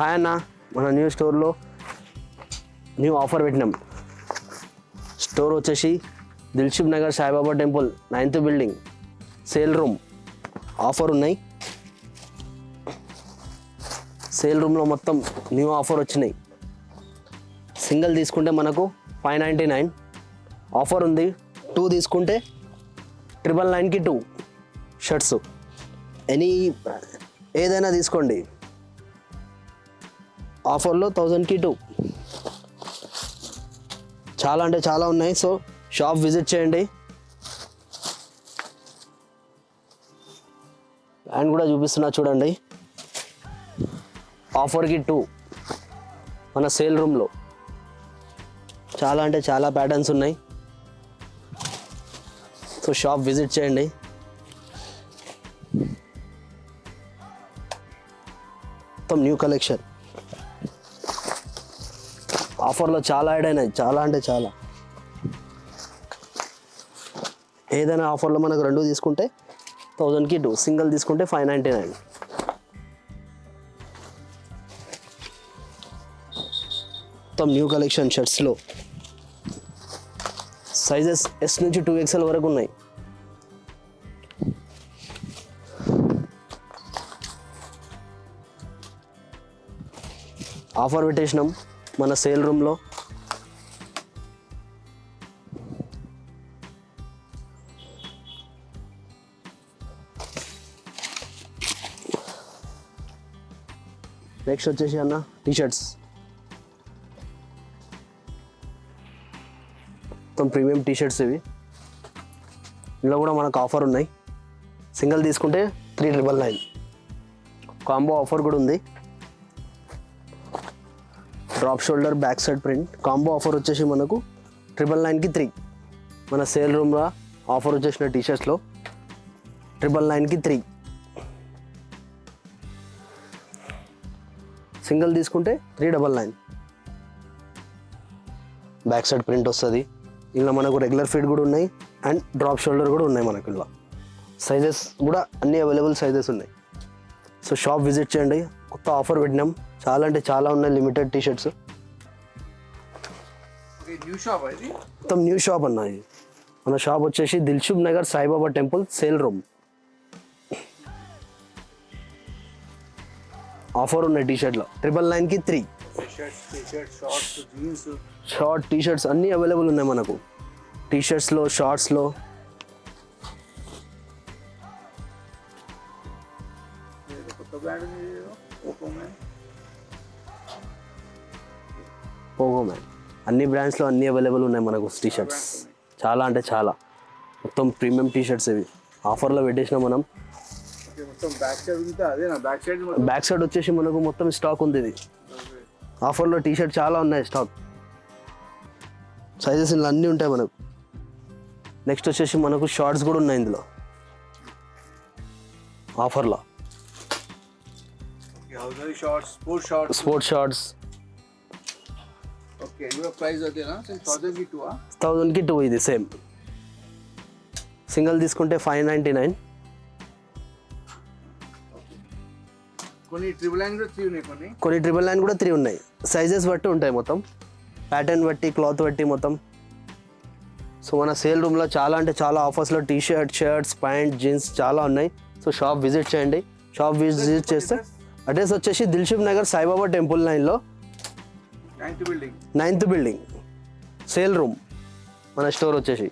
Hi అన్న, మన new స్టోర్లో న్యూ ఆఫర్ పెట్టినాం. స్టోర్ వచ్చేసి Dilsukh Nagar Saibaba temple 9th building sale room offer ఉన్నాయి. సేల్ రూమ్లో మొత్తం న్యూ ఆఫర్ వచ్చినాయి. సింగిల్ తీసుకుంటే మనకు 599 ఆఫర్ ఉంది. 2 తీసుకుంటే 999కి 2 షర్ట్స్. ఏదైనా తీసుకోండి, ఆఫర్లో 1000కి 2. చాలా అంటే చాలా ఉన్నాయి. సో షాప్ విజిట్ చేయండి. అండ్ కూడా చూపిస్తున్నా చూడండి, ఆఫర్కి 2 మన సేల్ రూమ్లో. చాలా అంటే చాలా ప్యాటర్న్స్ ఉన్నాయి. సో షాప్ విజిట్ చేయండి. మొత్తం న్యూ కలెక్షన్ ఆఫర్లో చాలా యాడ్ అయినాయి. చాలా అంటే చాలా. ఏదైనా ఆఫర్లో మనకు 2 తీసుకుంటే 1000కి 2, సింగిల్ తీసుకుంటే 599. మొత్తం న్యూ కలెక్షన్ షర్ట్స్లో సైజెస్ S నుంచి 2XL వరకు ఉన్నాయి. ఆఫర్ పెట్టేసినాం మన సేల్ రూమ్లో. నెక్స్ట్ వచ్చేసి అన్న టీషర్ట్స్. మొత్తం ప్రీమియం టీషర్ట్స్ ఇవి. ఇందులో కూడా మనకు ఆఫర్ ఉన్నాయి. సింగిల్ తీసుకుంటే 399. కాంబో ఆఫర్ కూడా ఉంది. Drop shoulder back side print combo offer వచ్చేసి మనకు 999కి 3. మన సేల్ రూమ్లో ఆఫర్ వచ్చేసిన టీషర్ట్స్లో 999కి 3. సింగిల్ తీసుకుంటే 399. బ్యాక్ సైడ్ ప్రింట్ వస్తుంది. ఇలా మనకు రెగ్యులర్ ఫిట్ కూడా ఉన్నాయి అండ్ డ్రాప్ షోల్డర్ కూడా ఉన్నాయి. మనకు ఇలా సైజెస్ కూడా అన్ని అవైలబుల్ సైజెస్ ఉన్నాయి. సో షాప్ విజిట్ చేయండి. కొత్త ఆఫర్ పెట్టినాం. చాలా అంటే చాలా ఉన్నాయి లిమిటెడ్ టీషర్ట్స్. మొత్తం న్యూ షాప్ అన్న ఇది. మన షాప్ వచ్చేసి Dilsukh Nagar Saibaba temple sale room. Offer ఉన్నాయి టీషర్ట్లో 999కి 3. షార్ట్ టీషర్ట్స్ అన్నీ అవైలబుల్ ఉన్నాయి మనకు. టీషర్ట్స్లో షార్ట్స్లో పోగో మ్యాన్ అన్ని బ్రాండ్స్లో అన్నీ అవైలబుల్ ఉన్నాయి మనకు టీషర్ట్స్. చాలా అంటే చాలా. మొత్తం ప్రీమియం టీషర్ట్స్ ఇవి ఆఫర్లో పెట్టేసినాం మనం. బ్యాక్ సైడ్ వచ్చేసి మనకు మొత్తం స్టాక్ ఉంది. ఇది ఆఫర్లో టీషర్ట్ చాలా ఉన్నాయి స్టాక్. సైజెస్ ఇందులో అన్నీ ఉంటాయి మనకు. నెక్స్ట్ వచ్చేసి మనకు షార్ట్స్ కూడా ఉన్నాయి ఇందులో ఆఫర్లో. స్పోర్ట్స్ షార్ట్స్ 1000కి 2. ఇది సేమ్. సింగిల్ తీసుకుంటే 599. కొన్ని 999 కూడా 3 ఉన్నాయి. సైజెస్ బట్టి ఉంటాయి మొత్తం, ప్యాటర్న్ బట్టి, క్లాత్ బట్టి మొత్తం. సో మన సేల్ రూమ్లో చాలా అంటే చాలా ఆఫర్స్లో టీషర్ట్, షర్ట్స్, ప్యాంట్, జీన్స్ చాలా ఉన్నాయి. సో షాప్ విజిట్ చేయండి. షాప్ విజిట్ చేస్తే అడ్రస్ వచ్చేసి దిల్షుక్ నగర్ సాయిబాబా టెంపుల్ 9లో 9th బిల్డింగ్ సేల్ రూమ్ మన స్టోర్ వచ్చేసి.